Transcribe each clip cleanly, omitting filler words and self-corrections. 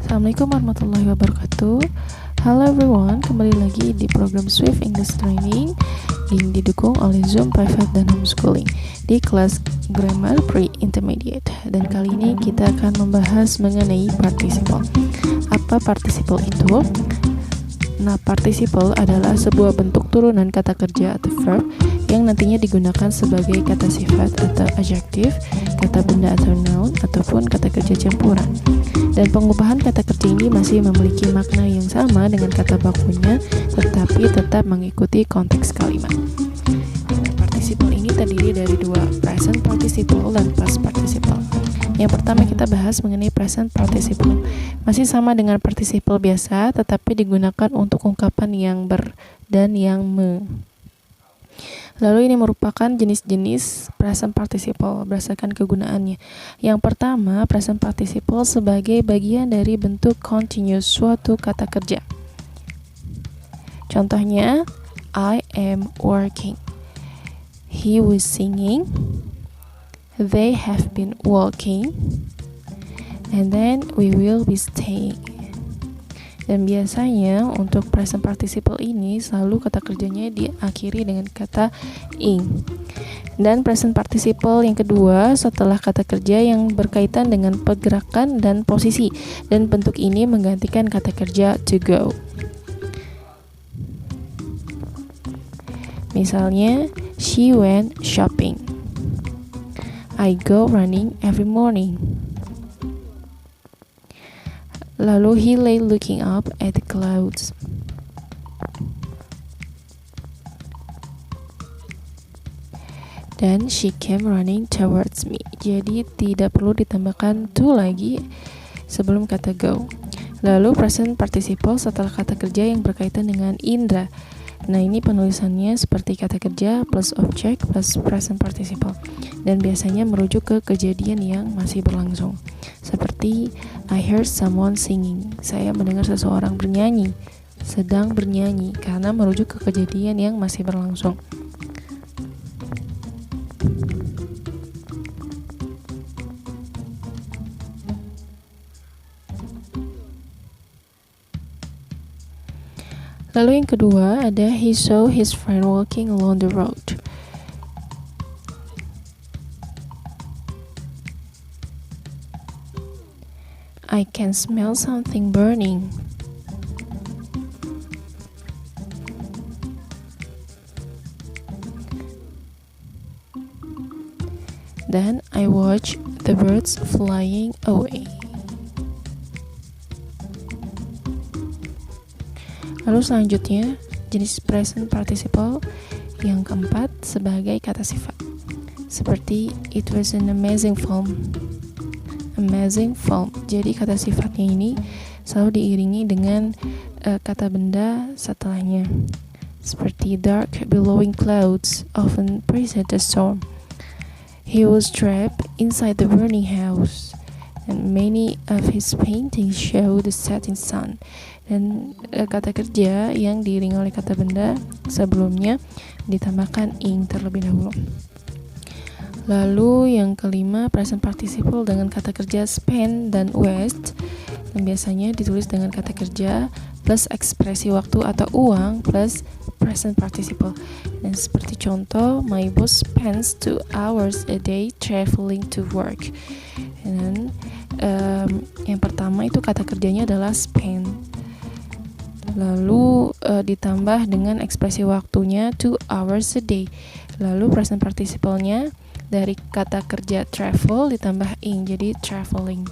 Assalamualaikum warahmatullahi wabarakatuh. Halo everyone, kembali lagi di program Swift English Training yang didukung oleh Zoom Private dan Homeschooling di kelas Grammar Pre-Intermediate. Dan kali ini kita akan membahas mengenai participle. Apa participle itu? Nah, participle adalah sebuah bentuk turunan kata kerja atau verb yang nantinya digunakan sebagai kata sifat atau adjektif, kata benda atau noun, ataupun kata kerja campuran. Dan pengubahan kata kerja ini masih memiliki makna yang sama dengan kata bakunya, tetapi tetap mengikuti konteks kalimat. Participle ini terdiri dari dua, present participle dan past participle. Yang pertama kita bahas mengenai present participle. Masih sama dengan participle biasa, tetapi digunakan untuk ungkapan yang ber dan yang me. Lalu ini merupakan jenis-jenis present participle berdasarkan kegunaannya. Yang pertama, present participle sebagai bagian dari bentuk continuous suatu kata kerja. Contohnya, I am working. He was singing. They have been walking. And then we will be staying. Dan biasanya untuk present participle ini selalu kata kerjanya diakhiri dengan kata ing. Dan present participle yang kedua setelah kata kerja yang berkaitan dengan pergerakan dan posisi, dan bentuk ini menggantikan kata kerja to go. Misalnya, she went shopping. I go running every morning. Lalu he lay looking up at the clouds. Dan she came running towards me. Jadi tidak perlu ditambahkan to lagi sebelum kata go. Lalu present participle setelah kata kerja yang berkaitan dengan indra. Nah, ini penulisannya seperti kata kerja plus object plus present participle, dan biasanya merujuk ke kejadian yang masih berlangsung. Seperti I heard someone singing. Saya mendengar seseorang bernyanyi, sedang bernyanyi, karena merujuk ke kejadian yang masih berlangsung. Lalu yang kedua ada he saw his friend walking along the road. I can smell something burning. Then I watch the birds flying away. Lalu selanjutnya, jenis present participle yang keempat sebagai kata sifat. Seperti it was an amazing film. Amazing film. Jadi kata sifatnya ini selalu diiringi dengan kata benda setelahnya. Seperti dark billowing clouds often precede the storm. He was trapped inside the burning house. And many of his paintings show the setting sun. Dan kata kerja yang diiringi oleh kata benda sebelumnya ditambahkan ing terlebih dahulu. Lalu yang kelima, present participle dengan kata kerja spend dan waste, yang biasanya ditulis dengan kata kerja plus ekspresi waktu atau uang plus present participle. Dan seperti contoh, my boss spends 2 hours a day traveling to work. Dan yang pertama itu kata kerjanya adalah spend. Lalu ditambah dengan ekspresi waktunya 2 hours a day. Lalu present participle-nya dari kata kerja travel ditambah ing, jadi traveling.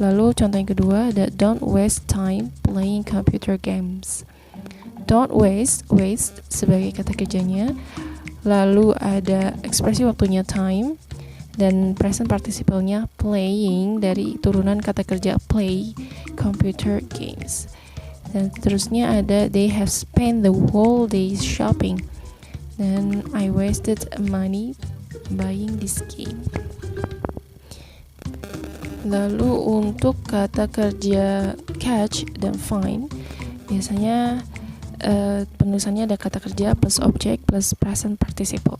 Lalu contoh yang kedua ada don't waste time playing computer games. Don't waste sebagai kata kerjanya. Lalu ada ekspresi waktunya time, dan present participle-nya playing dari turunan kata kerja play computer games. Dan seterusnya ada they have spent the whole day shopping. Dan I wasted money buying this game. Lalu untuk kata kerja catch dan find, biasanya penulisannya ada kata kerja plus object plus present participle.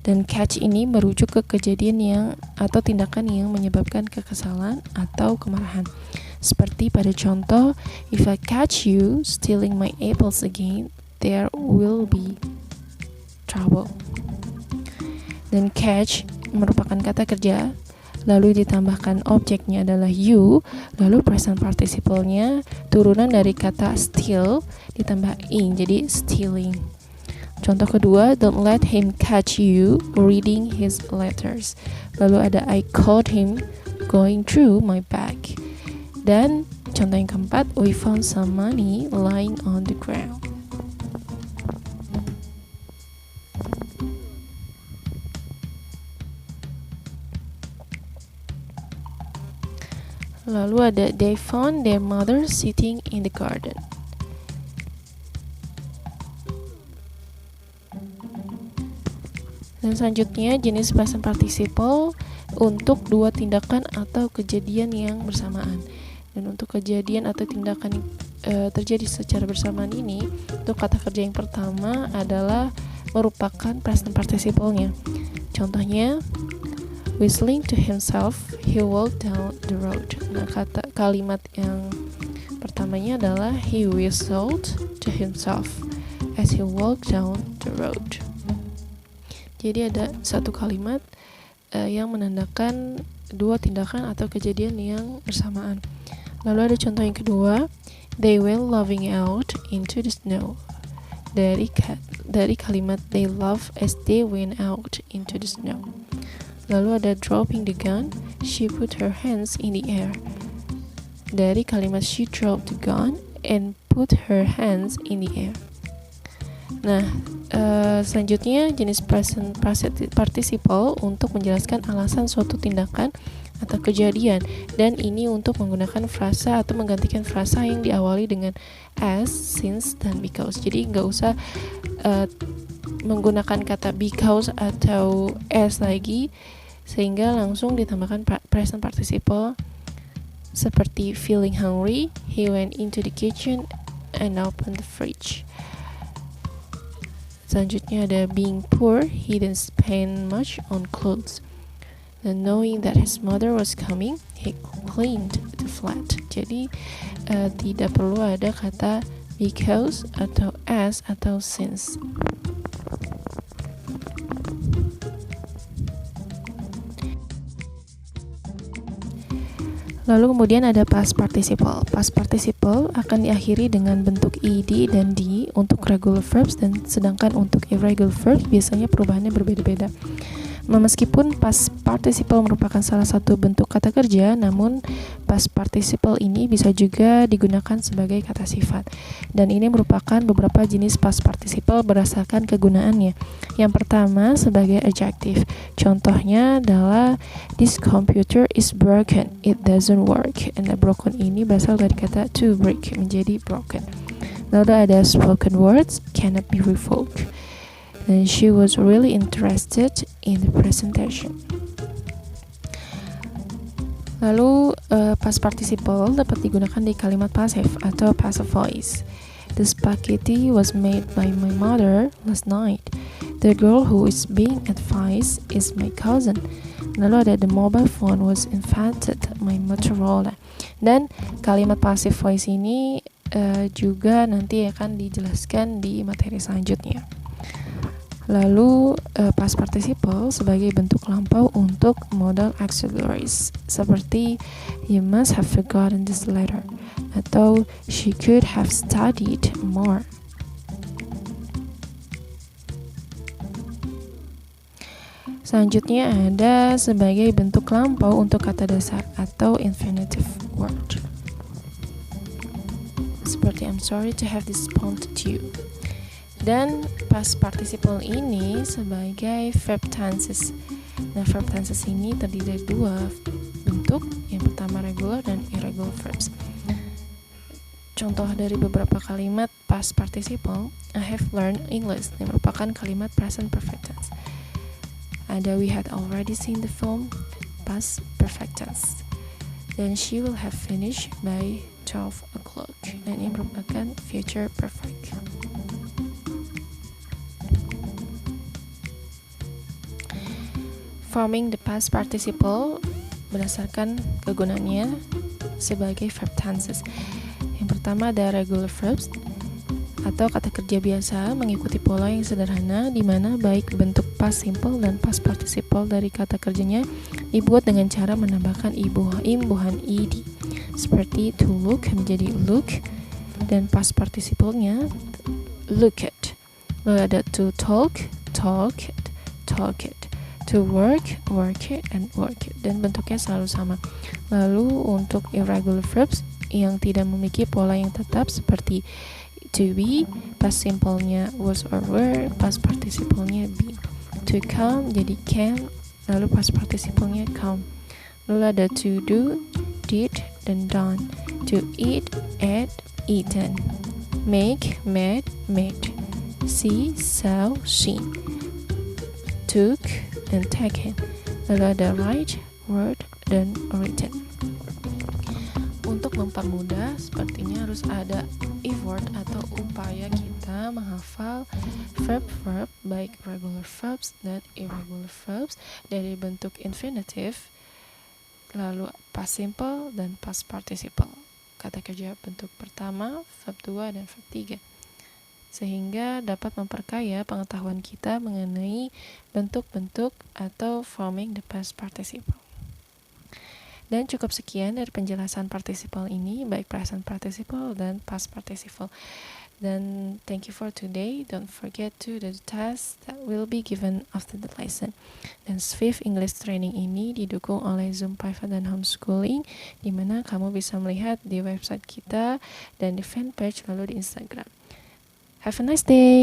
Dan catch ini merujuk ke kejadian yang atau tindakan yang menyebabkan kekesalan atau kemarahan. Seperti pada contoh, if I catch you stealing my apples again, there will be trouble. Dan catch merupakan kata kerja, lalu ditambahkan objeknya adalah you, lalu present participle-nya turunan dari kata steal ditambah ing, jadi stealing. Contoh kedua, don't let him catch you reading his letters. Lalu ada I caught him going through my bag. Dan contoh yang keempat, we found some money lying on the ground. Lalu ada they found their mother sitting in the garden. Dan selanjutnya jenis present participle untuk dua tindakan atau kejadian yang bersamaan. Dan untuk kejadian atau tindakan terjadi secara bersamaan ini, untuk kata kerja yang pertama adalah merupakan present participle-nya. Contohnya, whistling to himself, he walked down the road. Nah, kalimat yang pertamanya adalah he whistled to himself as he walked down the road. Jadi ada satu kalimat yang menandakan dua tindakan atau kejadian yang bersamaan. Lalu ada contoh yang kedua, they went loving out into the snow. Dari kalimat they love as they went out into the snow. Lalu ada dropping the gun, she put her hands in the air. Dari kalimat she dropped the gun and put her hands in the air. Nah, selanjutnya jenis present participle untuk menjelaskan alasan suatu tindakan atau kejadian, dan ini untuk menggunakan frasa atau menggantikan frasa yang diawali dengan as, since, dan because. Jadi nggak usah menggunakan kata because atau as lagi, sehingga langsung ditambahkan present participle seperti feeling hungry, he went into the kitchen and opened the fridge. Selanjutnya ada being poor, he didn't spend much on clothes. And knowing that his mother was coming, he cleaned the flat. Jadi tidak perlu ada kata because atau as atau since. Lalu kemudian ada past participle. Past participle akan diakhiri dengan bentuk ed dan d untuk regular verbs, dan sedangkan untuk irregular verbs biasanya perubahannya berbeda-beda. Meskipun past participle merupakan salah satu bentuk kata kerja, namun past participle ini bisa juga digunakan sebagai kata sifat. Dan ini merupakan beberapa jenis past participle berdasarkan kegunaannya. Yang pertama sebagai adjective. Contohnya adalah this computer is broken, it doesn't work. And broken ini berasal dari kata to break, menjadi broken. Lalu ada spoken words, cannot be revoked. And she was really interested in the presentation. Lalu past participle dapat digunakan di kalimat passive atau passive voice. The spaghetti was made by my mother last night. The girl who is being advised is my cousin. Lalu ada the mobile phone was invented by Motorola. Dan kalimat passive voice ini juga nanti akan dijelaskan di materi selanjutnya. Lalu past participle sebagai bentuk lampau untuk modal auxiliaries seperti you must have forgotten this letter atau she could have studied more. Selanjutnya ada sebagai bentuk lampau untuk kata dasar atau infinitive word seperti I'm sorry to have disappointed you. Dan past participle ini sebagai verb tenses. Nah, verb tenses ini terdiri dari dua bentuk. Yang pertama regular dan irregular verbs. Contoh dari beberapa kalimat past participle, I have learned English, yang merupakan kalimat present perfect tense. Ada we had already seen the film, past perfect tense. Dan she will have finished by 12 o'clock. Dan ini merupakan future perfect. Forming the past participle berdasarkan kegunaannya sebagai verb tenses. Yang pertama ada regular verbs atau kata kerja biasa mengikuti pola yang sederhana di mana baik bentuk past simple dan past participle dari kata kerjanya dibuat dengan cara menambahkan imbuhan ed. Seperti to look menjadi look dan past participle-nya looked. Lalu ada to talk, talked, to work, worked, and worked, dan bentuknya selalu sama. Lalu untuk irregular verbs yang tidak memiliki pola yang tetap seperti to be, past simple-nya was or were, past participle-nya be. To come jadi can, lalu past participle-nya come. Lalu ada to do, did, dan done. To eat, ate, eaten. Make, made, made. See, saw, seen. Took, dan taken. Lalu ada write, word, dan written. Untuk mempermudah, sepertinya harus ada effort atau upaya kita menghafal verb-verb baik regular verbs dan irregular verbs dari bentuk infinitive, lalu past simple dan past participle. Kata kerja bentuk pertama, verb 2, dan verb 3. Sehingga dapat memperkaya pengetahuan kita mengenai bentuk-bentuk atau forming the past participle. Dan cukup sekian dari penjelasan participle ini, baik present participle dan past participle. Dan thank you for today. Don't forget to the test that will be given after the lesson. Dan Swift English Training ini didukung oleh Zoom Private dan Homeschooling, di mana kamu bisa melihat di website kita dan di fanpage lalu di Instagram. Have a nice day.